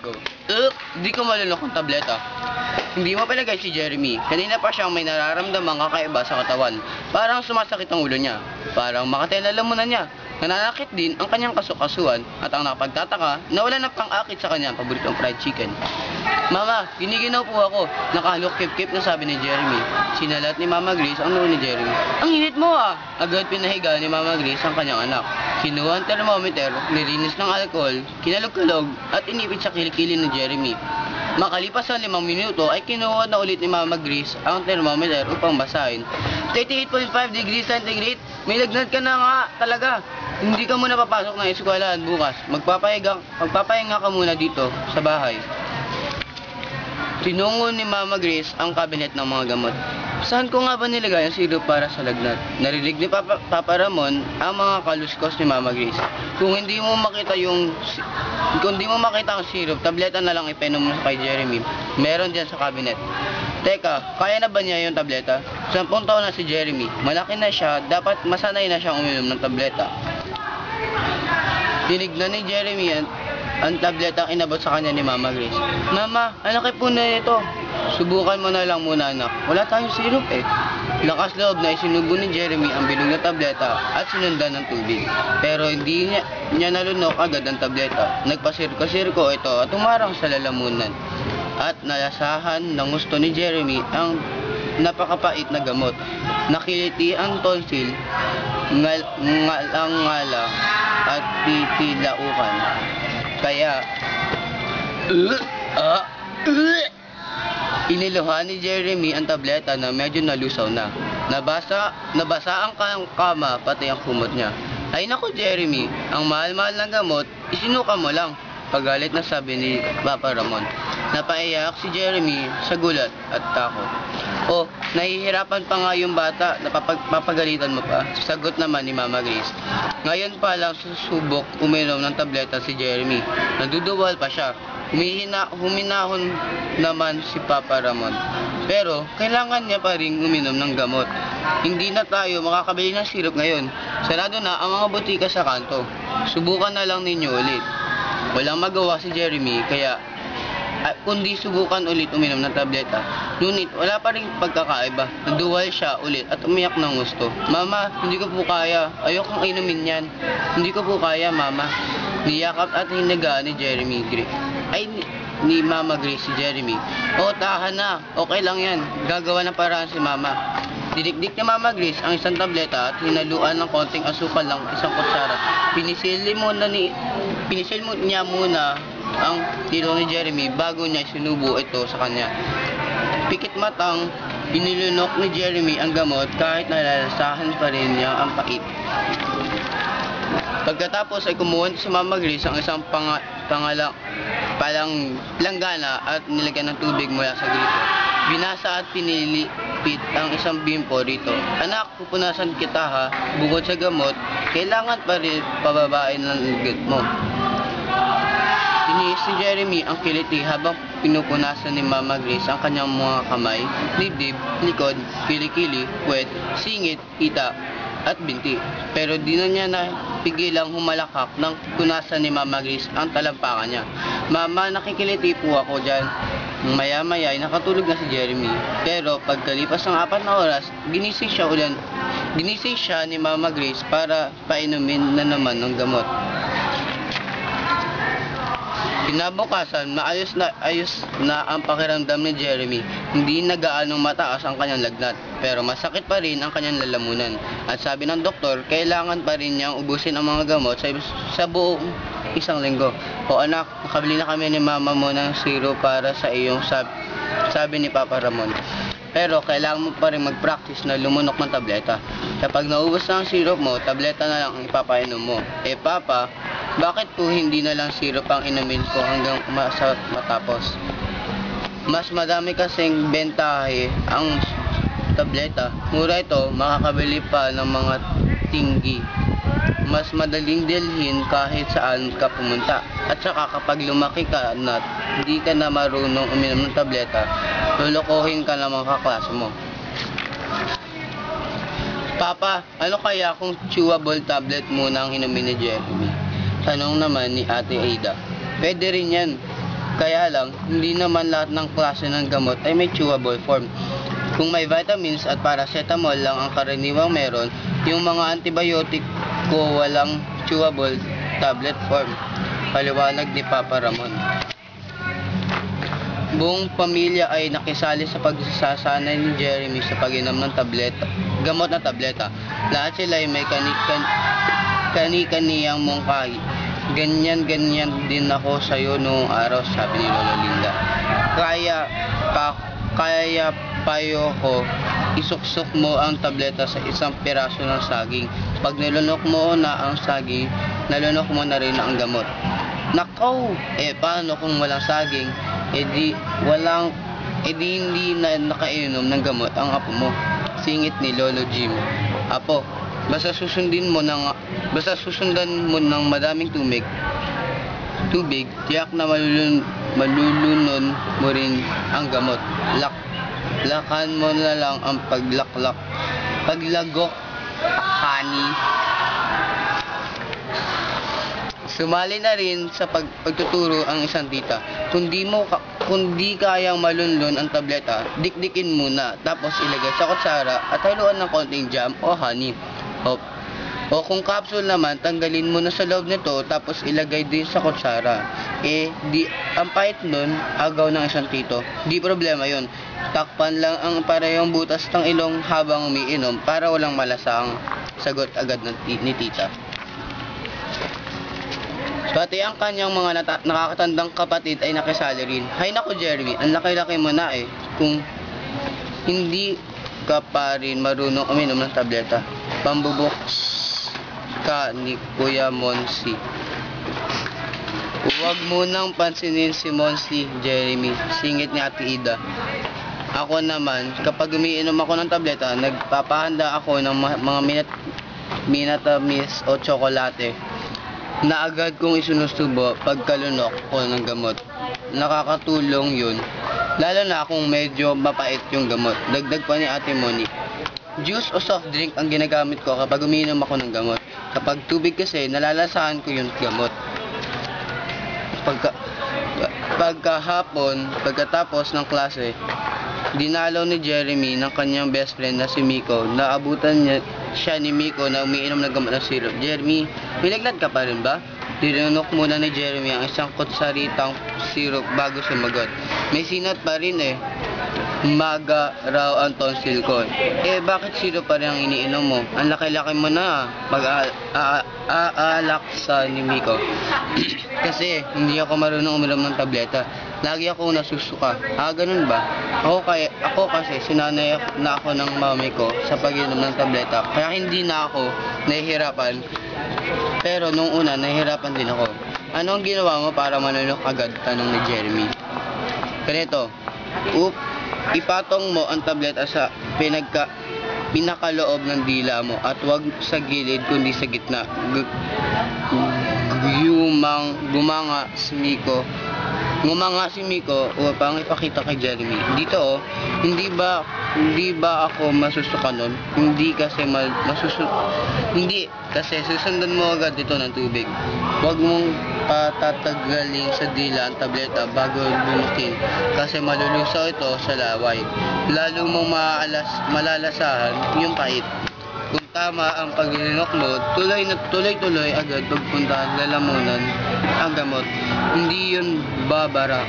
ko. Di ko malunok ang tableta. Hindi mo palagay si Jeremy. Kanina pa siyang may nararamdamang kakaiba sa katawan. Parang sumasakit ang ulo niya. Parang makatay na lamunan niya. Nananakit din ang kanyang kasukasuan at ang nakapagtataka na wala na pang-akit sa kanyang paboritong fried chicken. Mama, giniginaw po ako. Nakahalok kip-kip na sabi ni Jeremy. Sinalat ni Mama Grace ang noo ni Jeremy. Ang init mo ah! Agad pinahiga ni Mama Grace ang kanyang anak. Kinuha ang thermometer, nilinis ng alcohol, kinalog-kalog at inipit sa kilikili ni Jeremy. Makalipas ang 5 minuto ay kinuha na ulit ni Mama Grace ang thermometer upang basahin. 38.5 degrees centigrade, may lagnat ka na nga talaga. Hindi ka muna papasok ng eskwelahan bukas. Magpapahinga ka muna dito sa bahay. Tinungo ni Mama Grace ang cabinet ng mga gamot. Saan ko nga ba nilagay ang sirup para sa lagnat? Narinig ni Papa Ramon ang mga kaluskos ni Mama Grace. Kung hindi mo makita ang sirup, tableta na lang ipainom mo kay Jeremy. Meron diyan sa cabinet. Teka, kaya na ba niya yung tableta? 10 taon na si Jeremy. Malaki na siya, dapat masanay na siyang uminom ng tableta. Tinignan ni Jeremy ang tableta ang inabot sa kanya ni Mama Grace. Mama, anak po na ito. Subukan mo na lang muna anak. Wala tayong sirup eh. Lakas loob na isinubo ni Jeremy ang bilog na tableta at sinundan ng tubig. Pero hindi niya nalunok agad ang tableta. Nagpasirko-sirko ito at umarang sa lalamunan. At nalasahan ng gusto ni Jeremy ang napakapait na gamot. Nakiliti ang tonsil, ngala at titilaukan. Kaya, iniluhan ni Jeremy ang tableta na medyo nalusaw na. Nabasa ang kama pati ang kumot niya. Ay naku Jeremy, ang mahal-mahal ng gamot, isinuka mo lang. Pagalit na sabi ni Papa Ramon. Napaiyak si Jeremy sa gulat at takot. Oh, nahihirapan pa nga yung bata, napapagalitan mo pa. Sagot naman ni Mama Grace. Ngayon pa lang susubok uminom ng tableta si Jeremy. Naduduwal pa siya. Huminahon naman si Papa Ramon. Pero kailangan niya pa rin uminom ng gamot. Hindi na tayo makakabili ng sirup ngayon. Sarado na ang mga butika sa kanto. Subukan na lang ninyo ulit. Walang magawa si Jeremy kaya kundi subukan ulit uminom ng tableta. Ngunit wala pa rin pagkakaiba. Naduwal siya ulit at umiyak ng gusto. Mama, hindi ko po kaya. Ayokong inumin yan. Hindi ko po kaya, Mama. Niyakap at hinagaan ni Jeremy ni Mama Grace si Jeremy. Oh, tahan na. Okay lang yan. Gagawa ng paraan si Mama. Dinikdik ni Mama Grace ang isang tableta at hinaluan ng konting asukal lang isang kutsara. Pinisil niya muna ang tilong ni Jeremy bago niya sinubo ito sa kanya. Pikit matang inilunok ni Jeremy ang gamot kahit nalalasahan pa rin niya ang pait. Pagkatapos ay kumuha si Mama Grace ang isang palanggana at nilagyan ng tubig mula sa grito. Binasa at pinilipit ang isang bimpo rito. Anak, pupunasan kita ha. Bukod sa gamot, kailangan pa rin pababain ng ugat mo. Tiniis ni Jeremy ang kiliti habang pinupunasan ni Mama Grace ang kanyang mga kamay, dibdib, likod, kilikili, puwet, singit, hita, at binti. Pero di na niya napigilang humalakak nang punasan ni Mama Grace ang talampakan niya. Mama, nakikiliti po ako dyan. Maya-maya ay nakatulog na si Jeremy. Pero pagkalipas ng 4 na oras, ginising siya ni Mama Grace para painumin na naman ng gamot. Kinabukasan, ayos na ang pakiramdam ni Jeremy. Hindi na gaanong mataas ang kanyang lagnat, pero masakit pa rin ang kanyang lalamunan. At sabi ng doktor, kailangan pa rin niyang ubusin ang mga gamot sa buong 1 linggo. O anak, nakabili na kami ni Mama mo ng sirup para sa iyong sabi ni Papa Ramon. Pero kailangan mo pa rin mag-practice na lumunok ng tableta. Kapag naubos na ang sirup mo, tableta na lang ang ipapainom mo. Eh Papa, bakit po hindi na lang sirup ang inumin ko hanggang matapos? Mas madami kasing bentahe ang tableta. Mura ito, makakabili pa ng mga tinggi. Mas madaling dalhin kahit saan ka pumunta. At saka kapag lumaki ka na hindi ka na marunong uminom ng tableta, lulukohin ka ng mga kaklase mo. Papa, ano kaya kung chewable tablet muna ang inumin ni Jeremy? Tanong naman ni Ate Ada. Pwede rin yan. Kaya lang, hindi naman lahat ng klase ng gamot ay may chewable form. Kung may vitamins at paracetamol lang ang karaniwang meron, yung mga antibiotic ko walang chewable tablet form. Paliwanag ni Papa Ramon. Buong pamilya ay nakisali sa pagsasanay ni Jeremy sa pag-inom ng gamot na tableta. Lahat sila ay may kani-kaniyang mungkahi. Ganyan din ako sa'yo noong araw, sabi ni Lola Linda. Kaya payo ko, isuksok mo ang tableta sa isang piraso ng saging. Pag nilunok mo na ang saging, nalunok mo na rin ang gamot. Nakaw! Paano kung walang saging? Hindi na nakainom ng gamot ang apo mo. Singit ni Lolo Jim. Apo, basta susundan mo ng madaming tubig, tiyak na malulunon mo rin ang gamot. Lakan mo na lang ang paglagok, honey. Sumali na rin sa pagtuturo ang isang tita. Kung di kayang malunlon ang tableta, dikdikin muna, tapos ilagay sa kutsara at haluan ng konting jam o honey. O kung capsule naman, tanggalin mo na sa loob nito, tapos ilagay din sa kutsara. Ang pahit nun, agaw ng isang tito. Di problema yon. Takpan lang ang parehong butas ng ilong habang umiinom para walang malasang, sagot agad ni tita. Pati ang kanyang mga nakakatandang kapatid ay nakisali rin. Hay nako Jeremy, ang laki-laki mo na kung hindi ka pa rin marunong uminom ng tableta. Pambubok ka ni Kuya Monsi. Huwag mo nang pansinin si Monsi, Jeremy, singit ni Ate Ida. Ako naman, kapag umiinom ako ng tableta, nagpapahanda ako ng mga minatamis o tsokolate na agad kong isinusubo pagkalunok ko ng gamot. Nakakatulong yun, lalo na kung medyo mapait yung gamot. Dagdag pa ni Ate Monique. Juice o soft drink ang ginagamit ko kapag umiinom ako ng gamot. Kapag tubig kasi, nalalasahan ko yung gamot. Pagkahapon, pagkatapos ng klase, dinalaw ni Jeremy ng kanyang best friend na si Miko. Naabutan siya ni Miko na umiinom ng gamot na syrup. Jeremy, bilaglat ka pa rin ba? Dinunok muna ni Jeremy ang isang kutsaritang syrup bago sumagot. May sinat pa rin Maga raw ang tonsil ko. Bakit syrup pa rin ang iniinom mo? Ang laki-laki mo na. Mag-aalak sa ni Miko. Kasi hindi ako marunong uminom ng tableta. Lagi ako nasusuka. Ganun ba? Ako kasi sinanay na ako ng mami ko sa pag-inom ng tableta. Kaya hindi na ako nahihirapan. Pero nung una, nahihirapan din ako. Ano ang ginawa mo para manunok agad? Tanong ni Jeremy. Ganito. Ipatong mo ang tableta sa pinakaloob ng dila mo at wag sa gilid kundi sa gitna. Ngumanga si Miko upang ipakita kay Jeremy. Dito hindi ba ako masusuka nun? Hindi kasi susundan mo agad dito ng tubig. Huwag mong patatagalin sa dila ang tableta bago lunukin kasi malulusaw ito sa laway. Lalo mong malalasahan yung pait. Kung tama ang paglunok mo, tuloy agad pagpuntahan, lalamunan ang gamot. Hindi yun babara.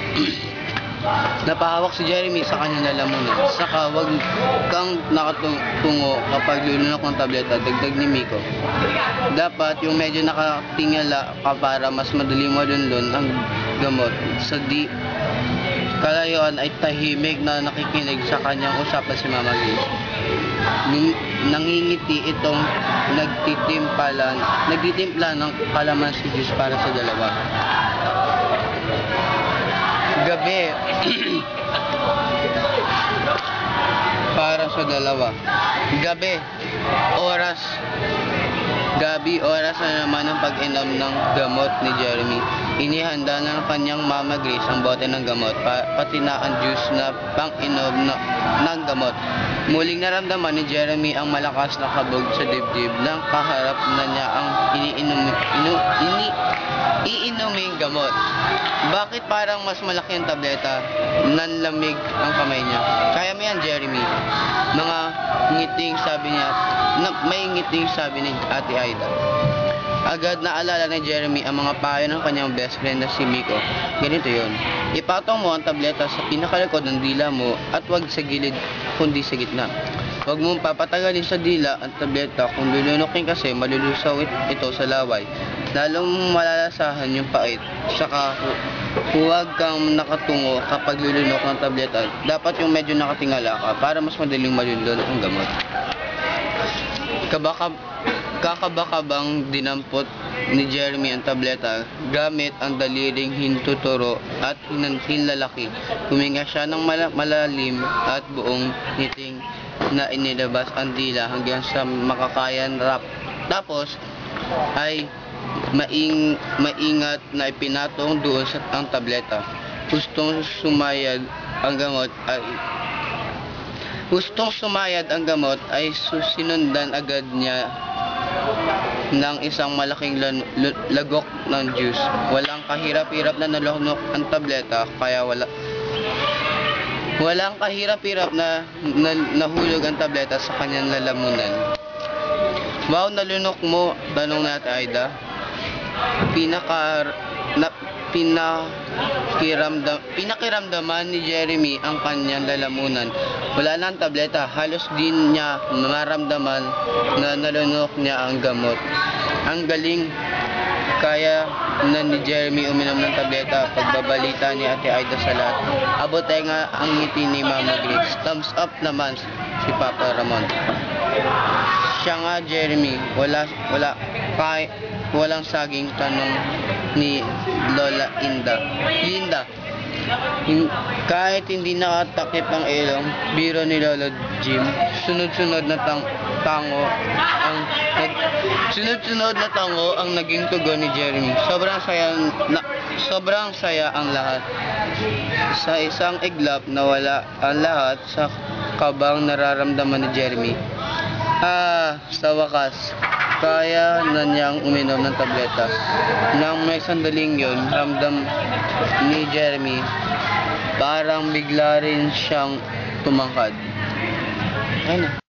Napahawak si Jeremy sa kanyang lalamunan. Saka wag kang nakatungo kapag lunok ng tableta, dagdag ni Miko. Dapat yung medyo nakatingala ka para mas madali malunlon ang gamot. Sa kalayuan ay tahimik na nakikinig sa kanyang usapan si Mama Grace. Nangingiti itong nagtitimpla ng kalamansi juice para sa dalawa. Gabi, oras na naman ang pag-inom ng gamot ni Jeremy. Inihanda na ng kanyang Mama Grace ang bote ng gamot, pati na ang juice na pang-inom ng gamot. Muling naramdaman ni Jeremy ang malakas na kabog sa dibdib nang kaharap na niya ang iinuming gamot. Bakit parang mas malaki ang tableta? Nanlamig ang kamay niya. Kaya mo yan, Jeremy. Mga ngiting sabi niya, may ngiting sabi ni Ate Aida. Agad naalala ni Jeremy ang mga payo ng kanyang best friend na si Miko. Ganito yon. Ipatong mo ang tableta sa pinakalikod ng dila mo at wag sa gilid kundi sa gitna. Huwag mong papatagalin sa dila ang tableta kung lulunukin kasi malulusaw ito sa laway. Lalong malalasahan yung pait. Saka huwag kang nakatungo kapag lulunok ng tableta. Dapat yung medyo nakatingala ka para mas madaling malulunok ang gamot. Kakabaka bang dinampot ni Jeremy ang tableta gamit ang daliring hintuturo at hinlalaki. Huminga siya ng malalim at buong ngiting na inilabas ang dila hanggang sa makakayan rap. Tapos ay maingat na ipinatong doon sa ang tableta. Gustong sumayad ang gamot ay sinundan agad niya ng isang malaking lagok ng juice. Walang kahirap-hirap na nalunok ang tableta, kaya walang kahirap-hirap na nahulog ang tableta sa kanyang lalamunan. Wow, nalunok mo? Tanong ni Ate Aida. Pinakiramdaman ni Jeremy ang kanyang lalamunan. Wala na ang tableta. Halos din niya maramdaman na nalunok niya ang gamot. Ang galing. Kaya na ni Jeremy uminom ng tableta. Pagbabalita ni Ate Aida sa lahat. Abote nga ang ngiti ni Mama Grace. Thumbs up naman si Papa Ramon. Siya nga, Jeremy. Walang saging, tanong ni Lola Linda. Kahit hindi nakatakip ang ilong, biro ni Lolo Jim, sunod-sunod na tango ang naging tugon ni Jeremy. Sobrang saya ang lahat. Sa isang iglap nawala ang lahat sa kabang nararamdaman ni Jeremy. Sa wakas, kaya na niyang uminom ng tableta. Nang may sandaling yon, ramdam ni Jeremy parang bigla rin siyang tumangkad. Ayun na.